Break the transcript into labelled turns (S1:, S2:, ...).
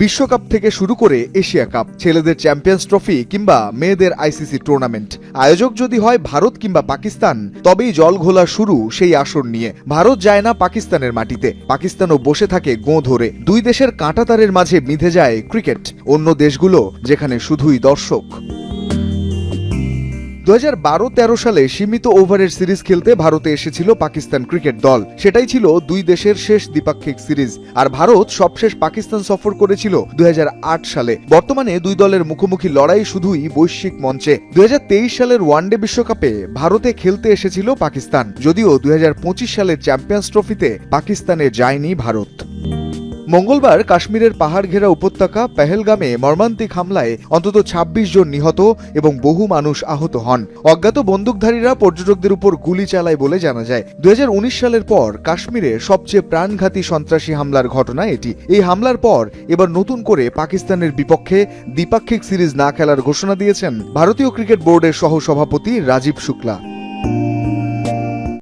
S1: বিশ্বকাপ থেকে শুরু করে এশিয়া কাপ, ছেলেদের চ্যাম্পিয়ন্স ট্রফি কিংবা মেয়েদের আইসিসি টুর্নামেন্ট, আয়োজক যদি হয় ভারত কিংবা পাকিস্তান, তবেই জল ঘোলা শুরু সেই আসর নিয়ে। ভারত যায় না পাকিস্তানের মাটিতে, পাকিস্তানও বসে থাকে গোঁ ধরে। দুই দেশের কাঁটাতারের মাঝে মিধে যায় ক্রিকেট, অন্য দেশগুলো যেখানে শুধুই দর্শক। 2012-13 সালে সীমিত ওভারের সিরিজ খেলতে ভারতে এসেছিল পাকিস্তান ক্রিকেট দল। সেটাই ছিল দুই দেশের শেষ দ্বিপাক্ষিক সিরিজ। আর ভারত সবশেষ পাকিস্তান সফর করেছিল 2008 সালে। বর্তমানে দুই দলের মুখোমুখি লড়াই শুধুই বৈশ্বিক মঞ্চে। 2023 সালের ওয়ানডে বিশ্বকাপে ভারতে খেলতে এসেছিল পাকিস্তান, যদিও 2025 সালের চ্যাম্পিয়ন্স ট্রফিতে পাকিস্তানে যায়নি ভারত। মঙ্গলবার কাশ্মীরের পাহাড় ঘেরা উপত্যকা পেহেলগামে মর্মান্তিক হামলায় অন্তত 26 জন নিহত এবং বহু মানুষ আহত হন। অজ্ঞাত বন্দুকধারীরা পর্যটকদের উপর গুলি চালায় বলে জানা যায়। 2019 সালের পর কাশ্মীরে সবচেয়ে প্রাণঘাতী সন্ত্রাসী হামলার ঘটনা এটি। এই হামলার পর এবার নতুন করে পাকিস্তানের বিপক্ষে দ্বিপাক্ষিক সিরিজ না খেলার ঘোষণা দিয়েছেন ভারতীয় ক্রিকেট বোর্ডের সহ সভাপতি রাজীব শুক্লা।